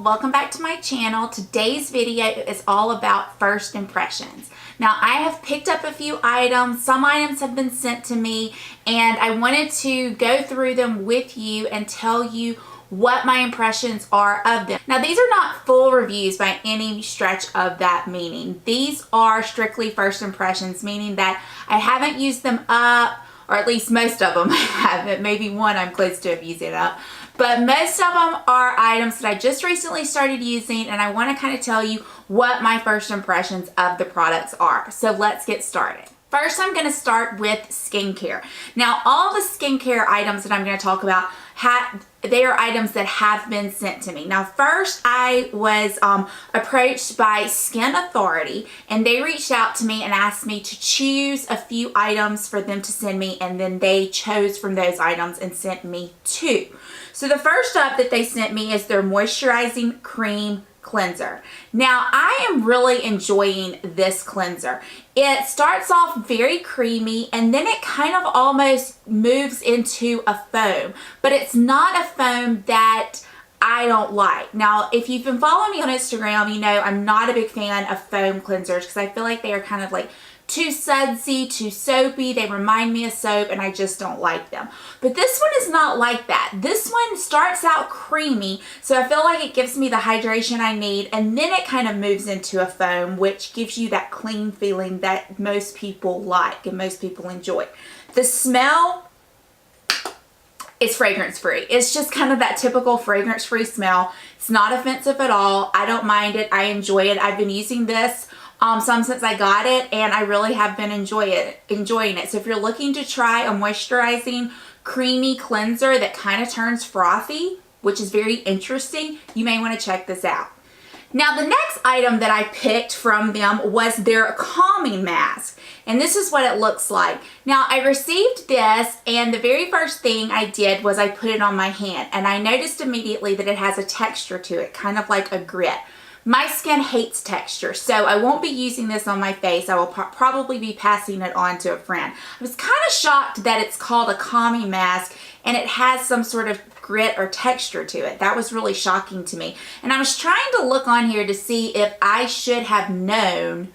welcome back to my channel. Today's video is all about first impressions. Now I have picked up a few items, some items have been sent to me, and I wanted to go through them with you and tell you what my impressions are of them. Now these are not full reviews by any stretch of that meaning. These are strictly first impressions, meaning that I haven't used them up, or at least most of them I haven't. Maybe one I'm close to using it up. But most of them are items that I just recently started using, and I want to kind of tell you what my first impressions of the products are. So let's get started. First, I'm going to start with skincare. Now, all the skincare items that I'm going to talk about, they are items that have been sent to me. Now, first, I was approached by Skin Authority, and they reached out to me and asked me to choose a few items for them to send me, and then they chose from those items and sent me two. So the first up that they sent me is their moisturizing cream cleanser. Now I am really enjoying this cleanser. It starts off very creamy and then it kind of almost moves into a foam, but it's not a foam that I don't like. Now if you've been following me on Instagram, you know I'm not a big fan of foam cleansers because I feel like they are kind of like too sudsy, too soapy. They remind me of soap and I just don't like them. But this one is not like that. This one starts out creamy, so I feel like it gives me the hydration I need, and then it kind of moves into a foam, which gives you that clean feeling that most people like and most people enjoy. The smell is fragrance free. It's just kind of that typical fragrance free smell. It's not offensive at all. I don't mind it. I enjoy it. I've been using this some since I got it, and I really have been enjoying it. So if you're looking to try a moisturizing creamy cleanser that kind of turns frothy, which is very interesting, you may want to check this out. Now the next item that I picked from them was their calming mask, and this is what it looks like. Now I received this, and the very first thing I did was I put it on my hand, and I noticed immediately that it has a texture to it, kind of like a grit. My skin hates texture, so I won't be using this on my face. I will probably be passing it on to a friend. I was kind of shocked that it's called a calming mask and it has some sort of grit or texture to it. That was really shocking to me. And I was trying to look on here to see if I should have known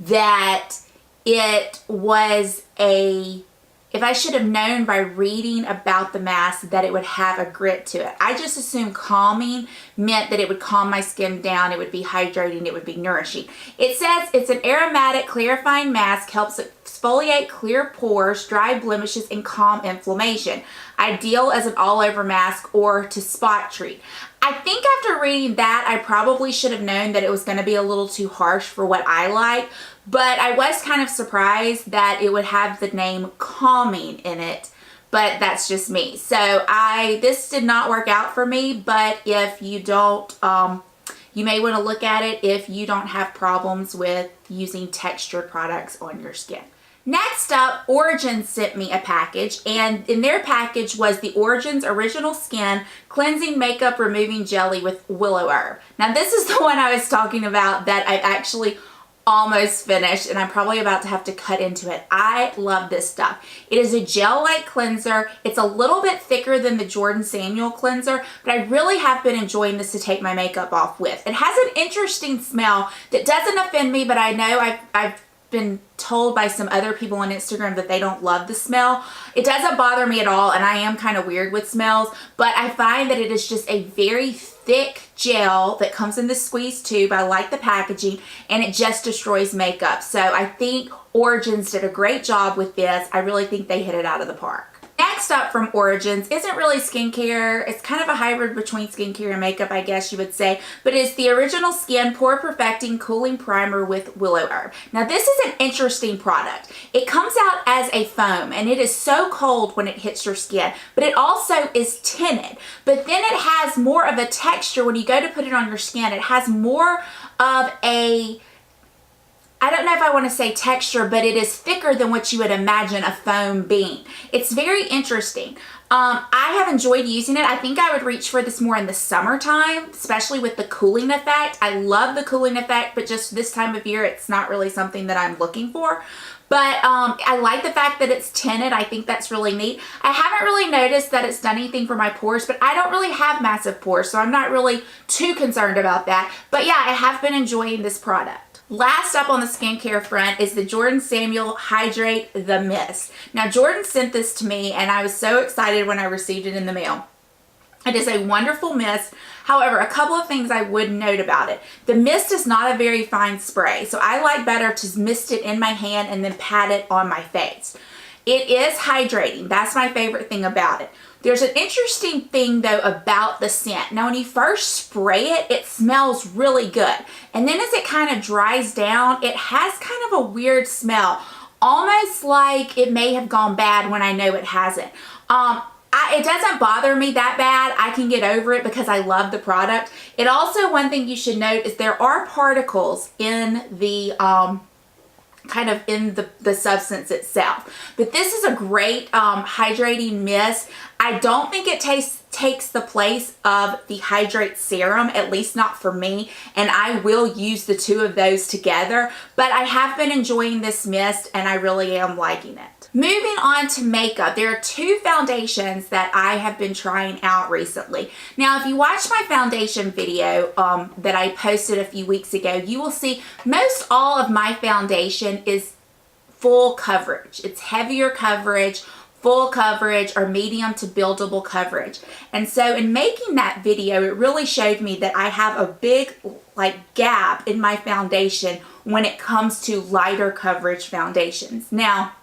that it was if I should have known by reading about the mask that it would have a grit to it. I just assumed calming meant that it would calm my skin down, it would be hydrating, it would be nourishing. It says it's an aromatic clarifying mask, helps exfoliate clear pores, dry blemishes, and calm inflammation. Ideal as an all-over mask or to spot treat. I think after reading that, I probably should have known that it was going to be a little too harsh for what I like, but I was kind of surprised that it would have the name calming in it, but that's just me. So this did not work out for me, but if you don't, you may want to look at it if you don't have problems with using textured products on your skin. Next up, Origins sent me a package, and in their package was the Origins Original Skin Cleansing Makeup Removing Jelly with Willow Herb. Now this is the one I was talking about that I've actually almost finished, and I'm probably about to have to cut into it. I love this stuff. It is a gel-like cleanser. It's a little bit thicker than the Jordan Samuel cleanser, but I really have been enjoying this to take my makeup off with. It has an interesting smell that doesn't offend me, but I know I've been told by some other people on Instagram that they don't love the smell. It doesn't bother me at all, and I am kind of weird with smells, but I find that it is just a very thick gel that comes in the squeeze tube. I like the packaging, and it just destroys makeup. So I think Origins did a great job with this. I really think they hit it out of the park. Next up from Origins isn't really skincare. It's kind of a hybrid between skincare and makeup, I guess you would say, but it's the Original Skin Pore Perfecting Cooling Primer with Willow Herb. Now this is an interesting product. It comes out as a foam, and it is so cold when it hits your skin, but it also is tinted. But then it has more of a texture when you go to put it on your skin. It has more of a, I don't know if I want to say texture, but it is thicker than what you would imagine a foam being. It's very interesting. I have enjoyed using it. I think I would reach for this more in the summertime, especially with the cooling effect. I love the cooling effect, but just this time of year, it's not really something that I'm looking for. But I like the fact that it's tinted. I think that's really neat. I haven't really noticed that it's done anything for my pores, but I don't really have massive pores, so I'm not really too concerned about that. But yeah, I have been enjoying this product. Last up on the skincare front is the Jordan Samuel Hydrate the Mist. Now, Jordan sent this to me, and I was so excited when I received it in the mail. It is a wonderful mist. However, a couple of things I would note about it. The mist is not a very fine spray, so I like better to mist it in my hand and then pat it on my face. It is hydrating. That's my favorite thing about it. There's an interesting thing though about the scent. Now when you first spray it, it smells really good. And then as it kind of dries down, it has kind of a weird smell. Almost like it may have gone bad when I know it hasn't. It doesn't bother me that bad. I can get over it because I love the product. It also, one thing you should note is there are particles in the kind of in the substance itself. But this is a great hydrating mist. I don't think it takes the place of the Hydrate Serum, at least not for me, and I will use the two of those together. But I have been enjoying this mist and I really am liking it. Moving on to makeup, there are two foundations that I have been trying out recently. Now, if you watch my foundation video that I posted a few weeks ago, you will see most all of my foundation is full coverage. It's heavier coverage, full coverage, or medium to buildable coverage. And so in making that video, it really showed me that I have a big gap in my foundation when it comes to lighter coverage foundations. Now,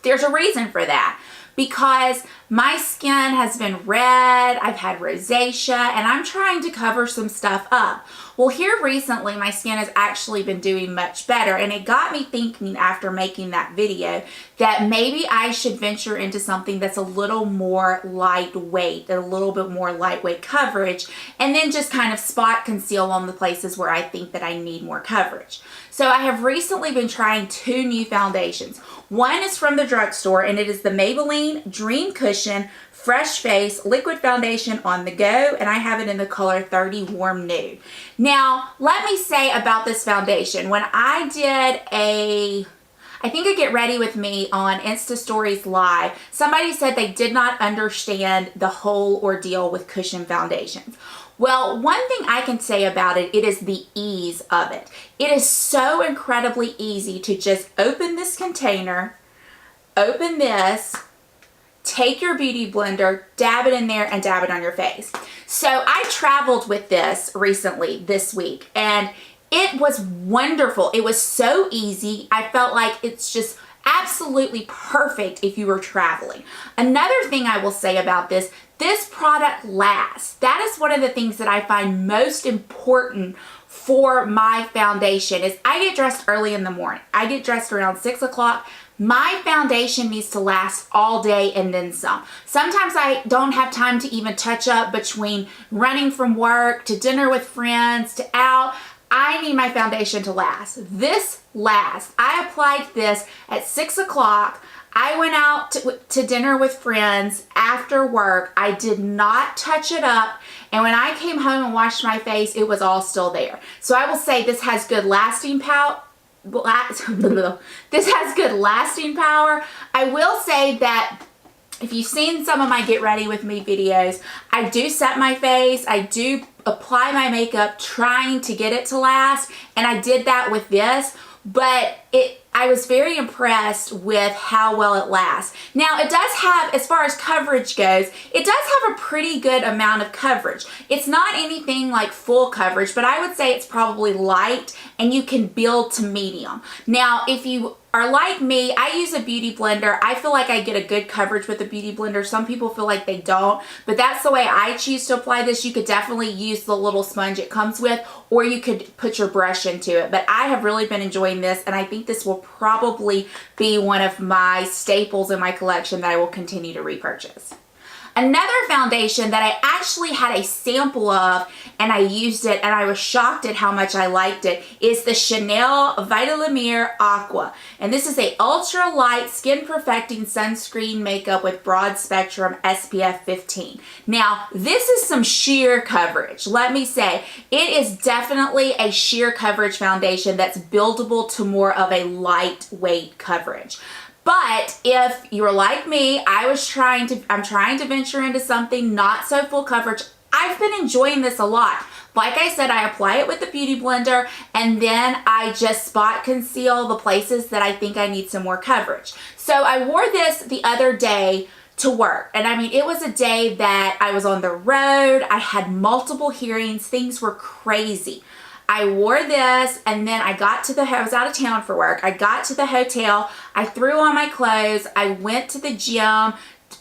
there's a reason for that, because my skin has been red, I've had rosacea, and I'm trying to cover some stuff up. Well, here recently, my skin has actually been doing much better, and it got me thinking after making that video that maybe I should venture into something that's a little more lightweight, a little bit more lightweight coverage, and then just kind of spot conceal on the places where I think that I need more coverage. So I have recently been trying two new foundations. One is from the drugstore, and it is the Maybelline Dream Cushion Fresh Face Liquid Foundation on the Go, and I have it in the color 30 Warm Nude. Now, let me say about this foundation, when I did I think a Get Ready With Me on Insta Stories Live, somebody said they did not understand the whole ordeal with cushion foundations. Well, one thing I can say about it, it is the ease of it. It is so incredibly easy to just open this container, open this, take your beauty blender, dab it in there, and dab it on your face. So I traveled with this recently this week, and it was wonderful. It was so easy. I felt like it's just absolutely perfect if you were traveling. Another thing I will say about this product lasts. That is one of the things that I find most important for my foundation is I get dressed early in the morning. I get dressed around 6 o'clock. My foundation needs to last all day and then some. Sometimes I don't have time to even touch up between running from work to dinner with friends to out. I need my foundation to last. This lasts. I applied this at 6 o'clock. I went out to dinner with friends after work. I did not touch it up. And when I came home and washed my face, it was all still there. So I will say this has good lasting power. This has good lasting power. I will say that if you've seen some of my Get Ready With Me videos, I do set my face. I do apply my makeup trying to get it to last. And I did that with this. But I was very impressed with how well it lasts. Now, it does have, as far as coverage goes, it does have a pretty good amount of coverage. It's not anything like full coverage, but I would say it's probably light and you can build to medium. Now, if you are like me, I use a beauty blender. I feel like I get a good coverage with a beauty blender. Some people feel like they don't, but that's the way I choose to apply this. You could definitely use the little sponge it comes with, or you could put your brush into it. But I have really been enjoying this, and I think this will probably be one of my staples in my collection that I will continue to repurchase. Another foundation that I actually had a sample of and I used it and I was shocked at how much I liked it is the Chanel Vita La Mer Aqua. And this is a ultra light skin perfecting sunscreen makeup with broad spectrum SPF 15. Now, this is some sheer coverage. Let me say, it is definitely a sheer coverage foundation that's buildable to more of a lightweight coverage. But if you're like me, I'm trying to venture into something not so full coverage. I've been enjoying this a lot. Like I said, I apply it with the Beauty Blender and then I just spot conceal the places that I think I need some more coverage. So I wore this the other day to work. And I mean, it was a day that I was on the road. I had multiple hearings. Things were crazy. I wore this and then I was out of town for work. I got to the hotel, I threw on my clothes, I went to the gym,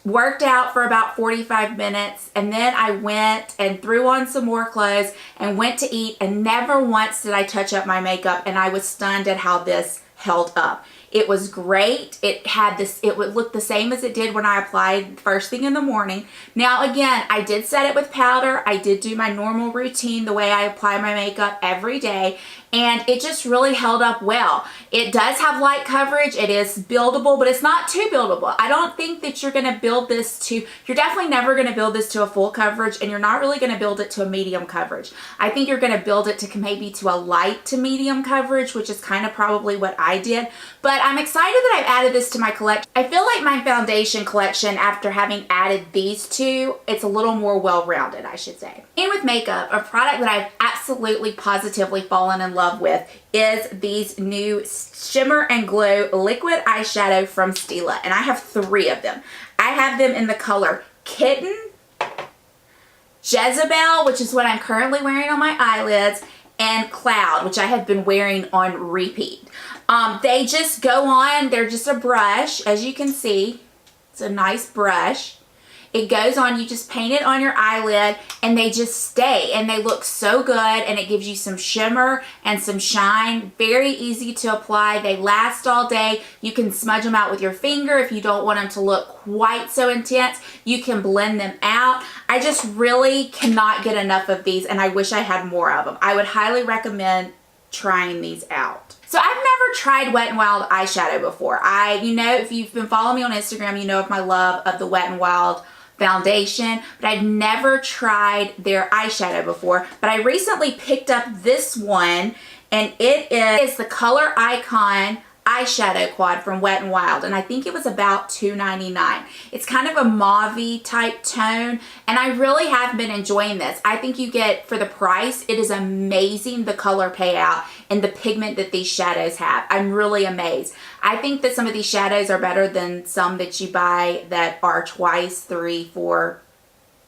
worked out for about 45 minutes, and then I went and threw on some more clothes and went to eat, and never once did I touch up my makeup, and I was stunned at how this held up. It was great. It would look the same as it did when I applied first thing in the morning. Now again, I did set it with powder. I did do my normal routine the way I apply my makeup every day, and it just really held up well. It does have light coverage. It is buildable, but it's not too buildable. I don't think that you're gonna build this to, you're definitely never gonna build this to a full coverage, and you're not really gonna build it to a medium coverage. I think you're gonna build it to maybe to a light to medium coverage, which is kind of probably what I did. But I'm excited that I've added this to my collection. I feel like my foundation collection, after having added these two, it's a little more well-rounded, I should say. And with makeup, a product that I've absolutely positively fallen in love with is these new Shimmer and Glow liquid eyeshadow from Stila. And I have 3 of them. I have them in the color Kitten, Jezebel, which is what I'm currently wearing on my eyelids, and Cloud, which I have been wearing on repeat. They just go on, they're just a brush, as you can see. It's a nice brush. It goes on, you just paint it on your eyelid, and they just stay, and they look so good, and it gives you some shimmer and some shine. Very easy to apply. They last all day. You can smudge them out with your finger if you don't want them to look quite so intense. You can blend them out. I just really cannot get enough of these, and I wish I had more of them. I would highly recommend trying these out. So I've never tried Wet n Wild eyeshadow before. If you've been following me on Instagram, you know of my love of the Wet n Wild foundation, but I've never tried their eyeshadow before. But I recently picked up this one, and it is the Color Icon eyeshadow quad from Wet n Wild, and I think it was about $2.99. It's kind of a mauve-y type tone, and I really have been enjoying this. I think you get, for the price, it is amazing, the color payout and the pigment that these shadows have. I'm really amazed. I think that some of these shadows are better than some that you buy that are twice, 3, 4,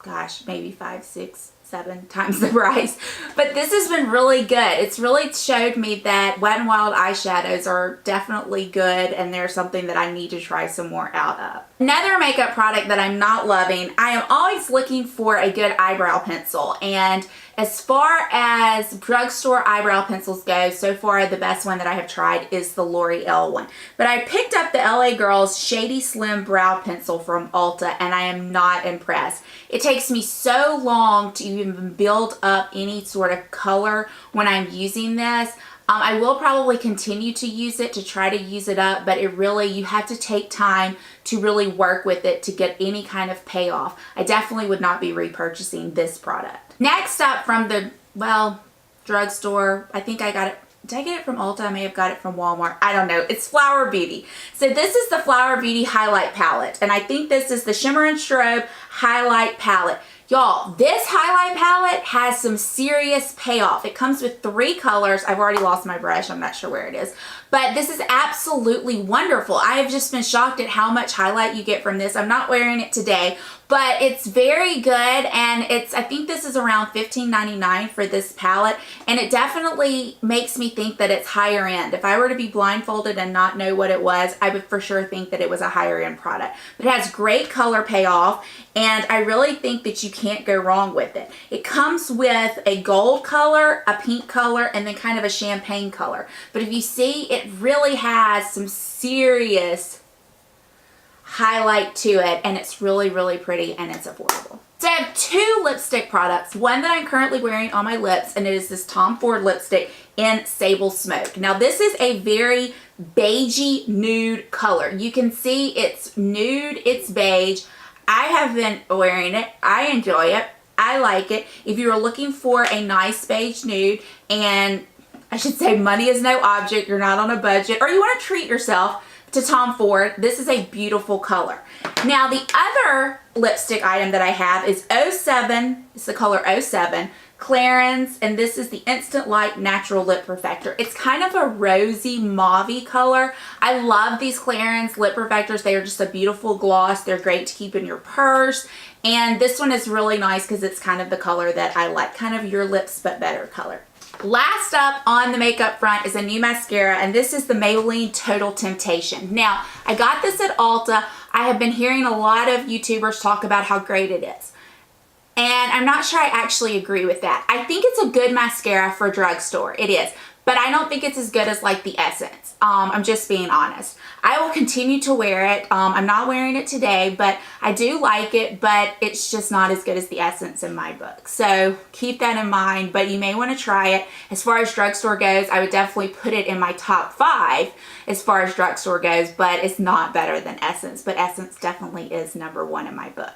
gosh, maybe 5, 6, 7 times the price. But this has been really good. It's really showed me that Wet n Wild eyeshadows are definitely good, and they're something that I need to try some more out of. Another makeup product that I'm not loving, I am always looking for a good eyebrow pencil, and as far as drugstore eyebrow pencils go, so far the best one that I have tried is the L'Oreal one. But I picked up the LA Girls Shady Slim Brow Pencil from Ulta, and I am not impressed. It takes me so long to even build up any sort of color when I'm using this. I will probably continue to use it to try to use it up, but you have to take time to really work with it to get any kind of payoff. I definitely would not be repurchasing this product. Next up from the, drugstore, I think I got it. Did I get it from Ulta? I may have got it from Walmart. I don't know. It's Flower Beauty. So this is the Flower Beauty Highlight Palette, and I think this is the Shimmer and Strobe Highlight Palette. Y'all, this highlight palette has some serious payoff. It comes with 3 colors. I've already lost my brush. I'm not sure where it is. But this is absolutely wonderful. I have just been shocked at how much highlight you get from this. I'm not wearing it today, but it's very good, and I think this is around $15.99 for this palette, and it definitely makes me think that it's higher end. If I were to be blindfolded and not know what it was, I would for sure think that it was a higher end product. But it has great color payoff, and I really think that you can't go wrong with it. It comes with a gold color, a pink color, and then kind of a champagne color. But if you see, it really has some serious highlight to it, and it's really, really pretty, and it's affordable. So I have two lipstick products, one that I'm currently wearing on my lips, and it is this Tom Ford lipstick in Sable Smoke. Now this is a very beigey nude color. You can see it's nude, it's beige. I have been wearing it. I enjoy it. I like it. If you are looking for a nice beige nude, and I should say money is no object, you're not on a budget, or you want to treat yourself to Tom Ford, this is a beautiful color. Now the other lipstick item that I have is 07, it's the color 07, Clarins, and this is the Instant Light Natural Lip Perfector. It's kind of a rosy mauve-y color. I love these Clarins lip perfectors. They are just a beautiful gloss. They're great to keep in your purse. And this one is really nice because it's kind of the color that I like, kind of your lips but better color. Last up on the makeup front is a new mascara, and this is the Maybelline Total Temptation. Now, I got this at Ulta. I have been hearing a lot of YouTubers talk about how great it is. And I'm not sure I actually agree with that. I think it's a good mascara for a drugstore. It is. But I don't think it's as good as like the Essence. I'm just being honest. I will continue to wear it. I'm not wearing it today, but I do like it, but it's just not as good as the Essence in my book. So keep that in mind, but you may want to try it. As far as drugstore goes, I would definitely put it in my top 5 as far as drugstore goes, but it's not better than Essence, but Essence definitely is #1 in my book.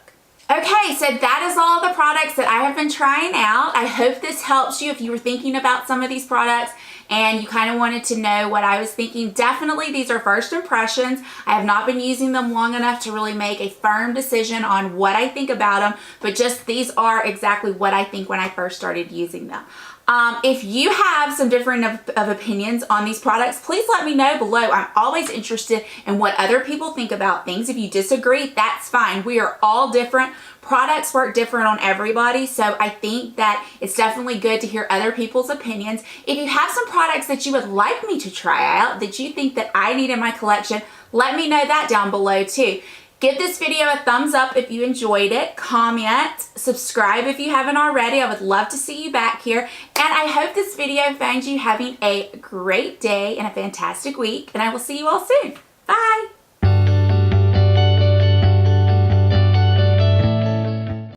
Okay, so that is all the products that I have been trying out. I hope this helps you if you were thinking about some of these products and you kind of wanted to know what I was thinking. Definitely these are first impressions. I have not been using them long enough to really make a firm decision on what I think about them, but just these are exactly what I think when I first started using them. If you have some different of opinions on these products, please let me know below. I'm always interested in what other people think about things. If you disagree, that's fine. We are all different. Products work different on everybody, so I think that it's definitely good to hear other people's opinions. If you have some products that you would like me to try out, that you think that I need in my collection, let me know that down below too. Give this video a thumbs up if you enjoyed it, comment, subscribe if you haven't already. I would love to see you back here. And I hope this video finds you having a great day and a fantastic week. And I will see you all soon. Bye.